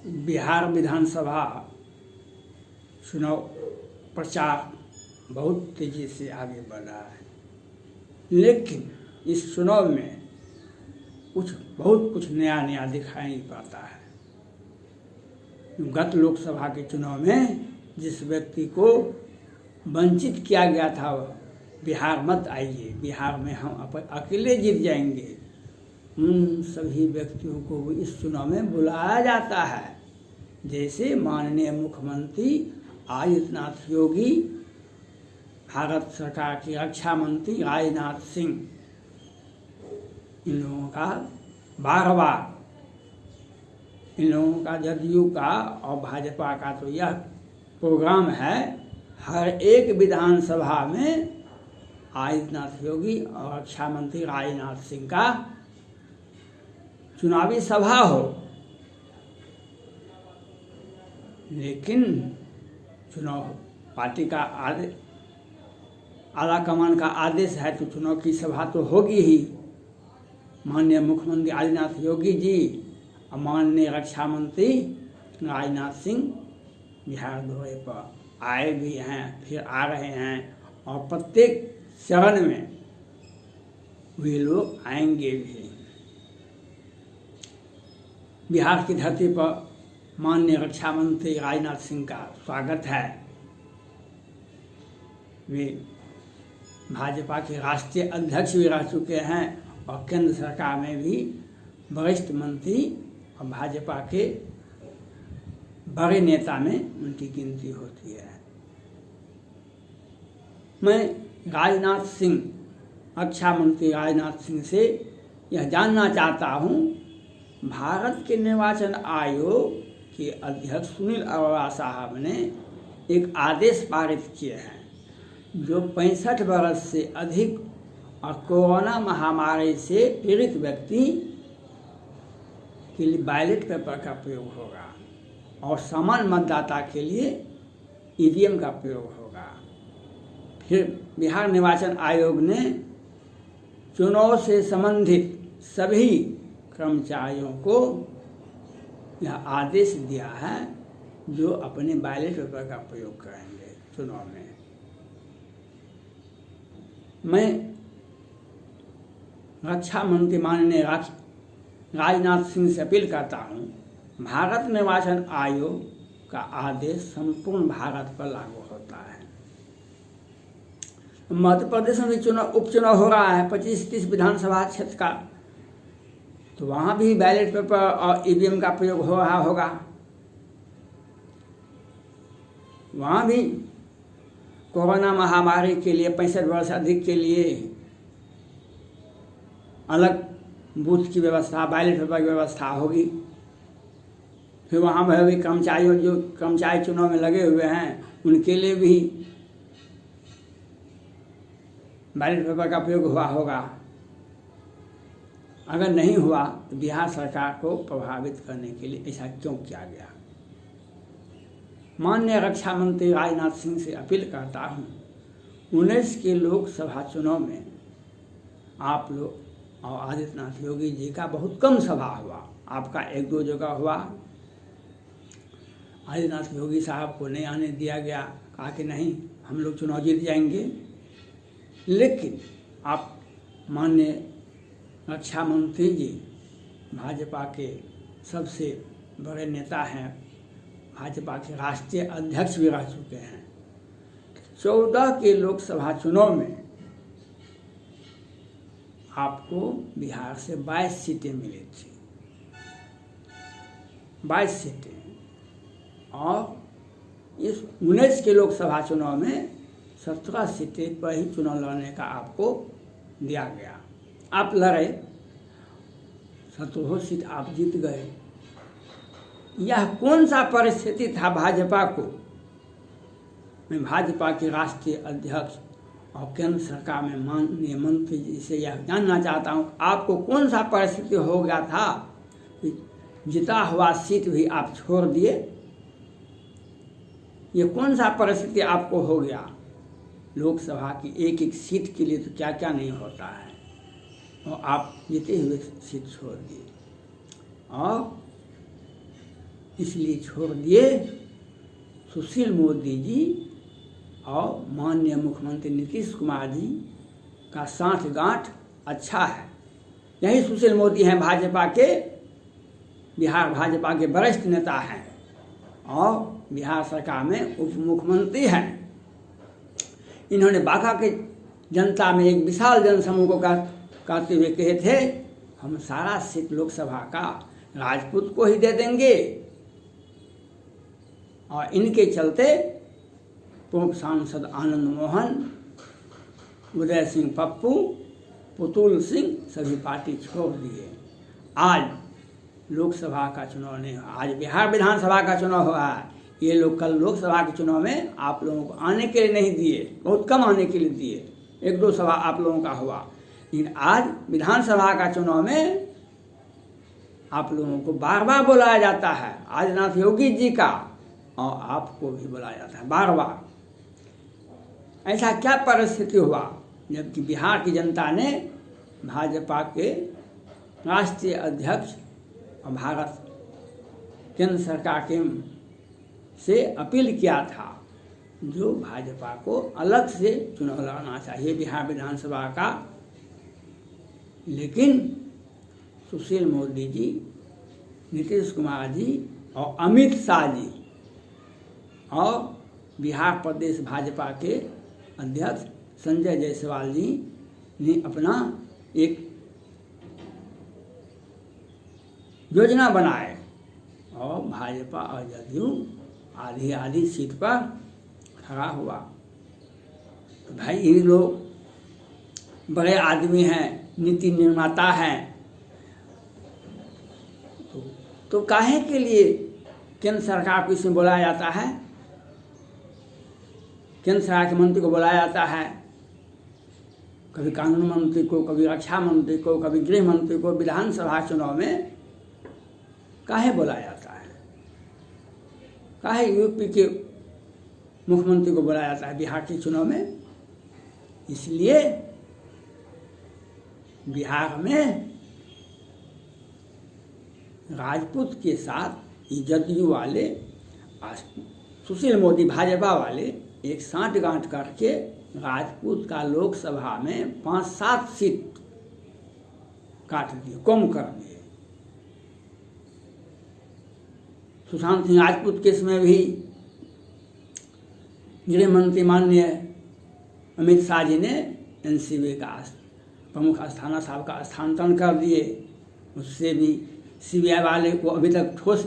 बिहार विधानसभा चुनाव प्रचार बहुत तेज़ी से आगे बढ़ रहा है, लेकिन इस चुनाव में बहुत कुछ नया दिखाई नहीं पाता है। गत लोकसभा के चुनाव में जिस व्यक्ति को वंचित किया गया था, बिहार मत आइए, बिहार में हम अकेले जीत जाएंगे, उन सभी व्यक्तियों को इस चुनाव में बुलाया जाता है। जैसे माननीय मुख्यमंत्री आदित्यनाथ योगी, भारत सरकार की रक्षा मंत्री राजनाथ सिंह, इन लोगों का बार इन लोगों का जदयू का और भाजपा का तो यह प्रोग्राम है, हर एक विधानसभा में आदित्यनाथ योगी और रक्षा मंत्री राजनाथ सिंह का चुनावी सभा हो। लेकिन चुनाव पार्टी का आला कमान का आदेश है, तो चुनाव की सभा तो होगी ही। माननीय मुख्यमंत्री आदित्यनाथ योगी जी और माननीय रक्षा मंत्री राजनाथ सिंह बिहार दौरे पर आए भी हैं, फिर आ रहे हैं, और प्रत्येक चरण में वे लोग आएंगे भी। बिहार की धरती पर माननीय रक्षा मंत्री राजनाथ सिंह का स्वागत है। वे भाजपा के राष्ट्रीय अध्यक्ष भी रह चुके हैं और केंद्र सरकार में भी वरिष्ठ मंत्री और भाजपा के बड़े नेता में उनकी गिनती होती है। मैं राजनाथ सिंह, रक्षा मंत्री राजनाथ सिंह से यह जानना चाहता हूँ, भारत के निर्वाचन आयोग के अध्यक्ष सुनील अरोड़ा साहब ने एक आदेश पारित किए हैं, जो 65 वर्ष से अधिक और कोरोना महामारी से पीड़ित व्यक्ति के लिए बैलेट पेपर का प्रयोग होगा और सामान्य मतदाता के लिए ईवीएम का प्रयोग होगा। फिर बिहार निर्वाचन आयोग ने चुनाव से संबंधित सभी कर्मचारियों को यह आदेश दिया है, जो अपने बैलेट पेपर का प्रयोग करेंगे चुनाव में। मैं रक्षा मंत्री माननीय राजनाथ सिंह से अपील करता हूँ, भारत निर्वाचन आयोग का आदेश संपूर्ण भारत पर लागू होता है। मध्य प्रदेश में भी उपचुनाव हो रहा है 25-30 विधानसभा क्षेत्र का, तो वहाँ भी बैलेट पेपर और ईवीएम का प्रयोग हो रहा होगा। वहाँ भी कोरोना महामारी के लिए 65 वर्ष अधिक के लिए अलग बूथ की व्यवस्था, बैलेट पेपर की व्यवस्था होगी। फिर वहाँ पर भी कर्मचारी चुनाव में लगे हुए हैं, उनके लिए भी बैलेट पेपर का प्रयोग हुआ होगा। अगर नहीं हुआ तो बिहार सरकार को प्रभावित करने के लिए ऐसा क्यों किया गया? माननीय रक्षा मंत्री राजनाथ सिंह से अपील करता हूँ, 19 के लोकसभा चुनाव में आप लोग और आदित्यनाथ योगी जी का बहुत कम सभा हुआ, आपका 1-2 जगह हुआ। आदित्यनाथ योगी साहब को नहीं आने दिया गया, कहा कि नहीं हम लोग चुनाव जीत जाएंगे। लेकिन आप माननीय रक्षा मंत्री जी भाजपा के सबसे बड़े नेता हैं, भाजपा के राष्ट्रीय अध्यक्ष भी रह चुके हैं। 14 के लोकसभा चुनाव में आपको बिहार से 22 सीटें मिली थी, 22 सीटें, और इस 19 के लोकसभा चुनाव में 17 सीटें पर ही चुनाव लड़ने का आपको दिया गया। आप लड़े, 17 सीट आप जीत गए। यह कौन सा परिस्थिति था भाजपा को? मैं भाजपा के राष्ट्रीय अध्यक्ष और केंद्र सरकार में माननीय मंत्री जी से यह जानना चाहता हूँ, आपको कौन सा परिस्थिति हो गया था कि जीता हुआ सीट भी आप छोड़ दिए? ये कौन सा परिस्थिति आपको हो गया? लोकसभा की एक सीट के लिए तो क्या क्या नहीं होता है, और आप जीते हुए सीट छोड़ दिए। और इसलिए छोड़ दिए सुशील मोदी जी और माननीय मुख्यमंत्री नीतीश कुमार जी का साठगांठ अच्छा है। यही सुशील मोदी हैं भाजपा के, बिहार भाजपा के वरिष्ठ नेता हैं और बिहार सरकार में उप मुख्यमंत्री हैं। इन्होंने बांका के जनता में एक विशाल जनसमूह को कहते हुए कहे थे, हम सारा सीट लोकसभा का राजपूत को ही दे देंगे। और इनके चलते पूर्व सांसद आनंद मोहन, उदय सिंह पप्पू, पुतुल सिंह सभी पार्टी छोड़ दिए। आज लोकसभा का चुनाव नहीं हुआ, आज बिहार विधानसभा का चुनाव हुआ है। ये लोग कल लोकसभा के चुनाव में आप लोगों को आने के लिए नहीं दिए, बहुत कम आने के लिए दिए, 1-2 सभा आप लोगों का हुआ। लेकिन आज विधानसभा का चुनाव में आप लोगों को बार बार बुलाया जाता है, आदित्यनाथ योगी जी का, और आपको भी बुलाया जाता है बार बार। ऐसा क्या परिस्थिति हुआ जबकि बिहार की जनता ने भाजपा के राष्ट्रीय अध्यक्ष और भारत केंद्र सरकार के से अपील किया था जो भाजपा को अलग से चुनाव लड़ना चाहिए बिहार विधानसभा का। लेकिन सुशील मोदी जी, नीतीश कुमार जी और अमित शाह जी और बिहार प्रदेश भाजपा के अध्यक्ष संजय जायसवाल जी ने अपना एक योजना बनाए और भाजपा और जदयू आधी आधी सीट पर खड़ा हुआ। तो भाई ये लोग बड़े आदमी हैं, नीति निर्माता हैं, तो काहे के लिए केंद्र सरकार को इसमें बुलाया जाता है, केंद्र सरकार के मंत्री को बुलाया जाता है, कभी कानून मंत्री को, कभी रक्षा मंत्री को, कभी गृह मंत्री को विधानसभा चुनाव में काहे बुलाया जाता है, काहे यूपी के मुख्यमंत्री को बुलाया जाता है बिहार के चुनाव में। इसलिए बिहार में राजपूत के साथ जदयू वाले, सुशील मोदी भाजपा वाले एक साठगांठ करके राजपूत का लोकसभा में 5-7 सीट काट दिए, कम कर दिए। सुशांत सिंह राजपूत केस में भी गृह मंत्री माननीय अमित शाह जी ने एनसीबी का प्रमुख अस्थाना साहब का स्थानांतरण कर दिए। उससे भी सीबीआई वाले को अभी तक ठोस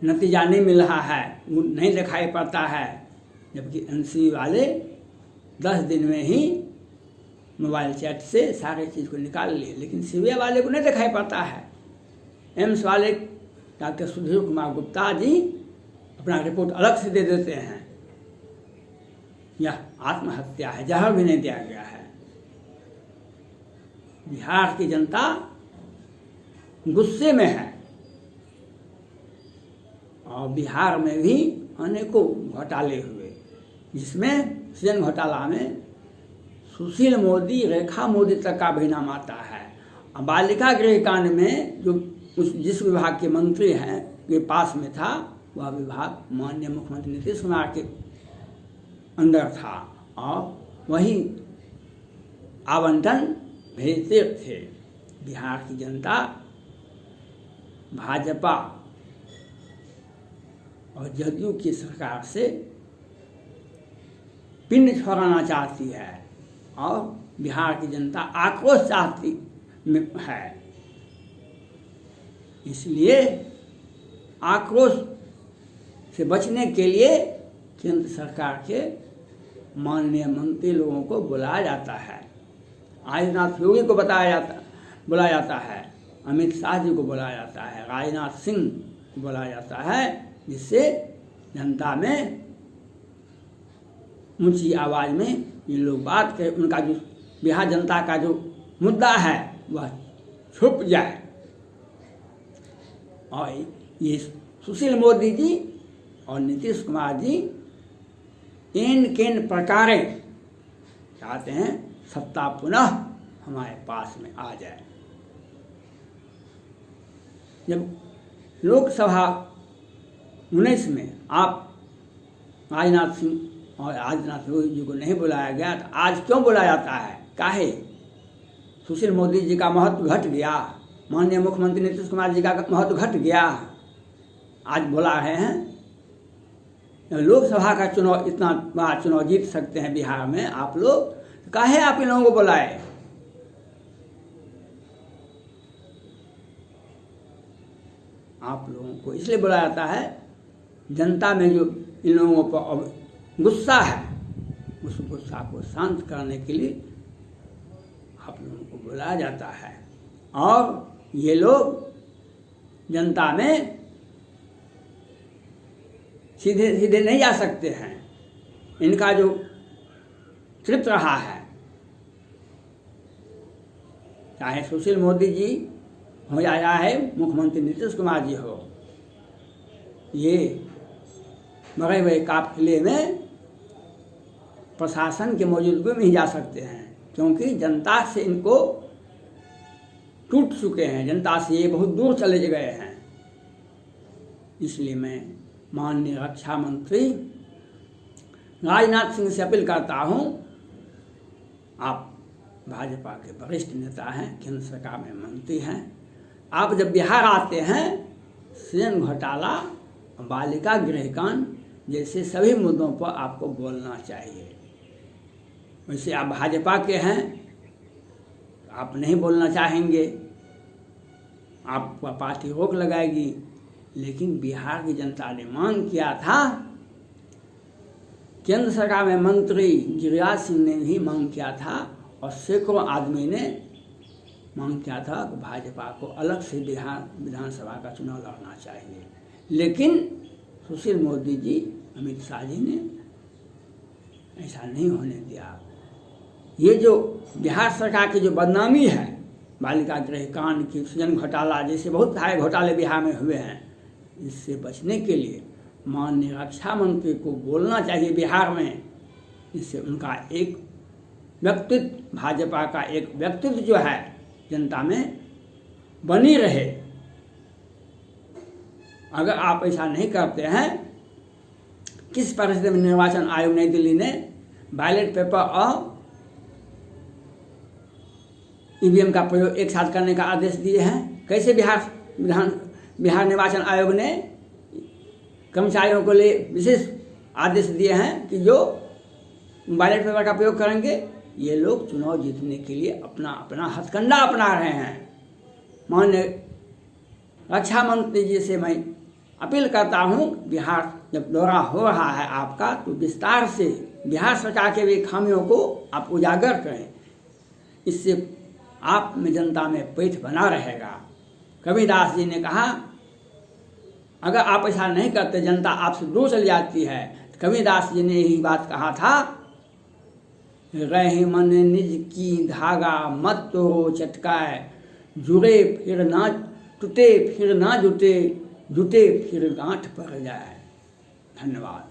नतीजा नहीं मिल रहा है, वो नहीं दिखाई पड़ता है, जबकि एनसीबी वाले 10 दिन में ही मोबाइल चैट से सारे चीज़ को निकाल लिए, लेकिन सीबीआई वाले को नहीं दिखाई पड़ता है। एम्स वाले डॉक्टर सुधीर कुमार गुप्ता जी अपना रिपोर्ट अलग से दे देते हैं, यह आत्महत्या है, जहर भी नहीं दिया गया है। बिहार की जनता गुस्से में है और बिहार में भी अनेकों घोटाले हुए, जिसमें सृजन घोटाला में सुशील मोदी, रेखा मोदी तक का भी नाम आता है। बालिका गृह कांड में जो जिस विभाग के मंत्री हैं के पास में था, वह विभाग माननीय मुख्यमंत्री नीतीश कुमार के अंदर था और वही आवंटन भेजते थे। बिहार की जनता भाजपा और जदयू की सरकार से पिंड छोड़ाना चाहती है और बिहार की जनता आक्रोश चाहती है। इसलिए आक्रोश से बचने के लिए केंद्र सरकार के माननीय मंत्री लोगों को बुलाया जाता है, आदित्यनाथ योगी को बुलाया जाता है, अमित शाह जी को बुलाया जाता है, राजनाथ सिंह को बुलाया जाता है, जिससे जनता में ऊंची आवाज़ में ये लोग बात करें, उनका जो बिहार जनता का जो मुद्दा है वह छुप जाए। और ये सुशील मोदी जी और नीतीश कुमार जी इन किन प्रकारे चाहते हैं सत्ता पुनः हमारे पास में आ जाए। जब लोकसभा 19 में आप राजनाथ सिंह और आदित्यनाथ जी को नहीं बुलाया गया, तो आज क्यों बुलाया जाता है? काहे? सुशील मोदी जी का महत्व घट गया, माननीय मुख्यमंत्री नीतीश कुमार जी का महत्व घट गया, आज बुला रहे हैं। लोकसभा का चुनाव, इतना बड़ा चुनाव जीत सकते हैं बिहार में आप लोग, तो काहे आप इन लोगों को बुलाए? आप लोगों को इसलिए बुलाया जाता है, जनता में जो इन लोगों पर गुस्सा है, उस गुस्सा को शांत करने के लिए आप लोगों को बुलाया जाता है। और ये लोग जनता में सीधे सीधे नहीं जा सकते हैं। इनका जो ट्रिप रहा है, चाहे सुशील मोदी जी हो या है मुख्यमंत्री नीतीश कुमार जी हो, ये मरे हुए काफिले में प्रशासन के मौजूदगी में ही जा सकते हैं, क्योंकि जनता से इनको टूट चुके हैं, जनता से ये बहुत दूर चले गए हैं। इसलिए मैं माननीय रक्षा मंत्री राजनाथ सिंह से अपील करता हूँ, आप भाजपा के वरिष्ठ नेता हैं, केंद्र सरकार में मंत्री हैं, आप जब बिहार आते हैं, सृजन घोटाला, बालिका गृहकांड जैसे सभी मुद्दों पर आपको बोलना चाहिए। वैसे आप भाजपा के हैं, आप नहीं बोलना चाहेंगे, आपका पार्टी रोक लगाएगी, लेकिन बिहार की जनता ने मांग किया था, केंद्र सरकार में मंत्री गिरिराज सिंह ने भी मांग किया था और सैकड़ों आदमी ने मांग किया था कि भाजपा को अलग से बिहार विधानसभा का चुनाव लड़ना चाहिए। लेकिन सुशील मोदी जी, अमित शाह जी ने ऐसा नहीं होने दिया। ये जो बिहार सरकार की जो बदनामी है, बालिका गृहकांड की, सृजन घोटाला जैसे बहुत सारे घोटाले बिहार में हुए हैं, इससे बचने के लिए माननीय रक्षा मंत्री को बोलना चाहिए बिहार में। इससे उनका एक व्यक्तित्व, भाजपा का एक व्यक्तित्व जो है जनता में बनी रहे। अगर आप ऐसा नहीं करते हैं, किस परिस्थिति में निर्वाचन आयोग नई दिल्ली ने बैलेट पेपर और ईवीएम का प्रयोग एक साथ करने का आदेश दिए हैं? कैसे बिहार निर्वाचन आयोग ने कर्मचारियों को लिए विशेष आदेश दिए हैं कि जो बैलेट पेपर का प्रयोग करेंगे, ये लोग चुनाव जीतने के लिए अपना अपना हथकंडा अपना रहे हैं। माननीय रक्षा मंत्री जी से मैं अपील करता हूँ, बिहार जब दौरा हो रहा है आपका, तो विस्तार से बिहार सरकार के भी खामियों को आप उजागर करें। इससे आप में जनता में पैठ बना रहेगा। कबीरदास जी ने कहा, अगर आप ऐसा नहीं करते जनता आपसे दूर चली जाती है। कबीरदास जी ने यही बात कहा था, रहे मन निज की धागा मत तो चटकाए, जुड़े फिर ना टूटे फिर ना जुटे, जुटे फिर गांठ पड़ जाए। धन्यवाद।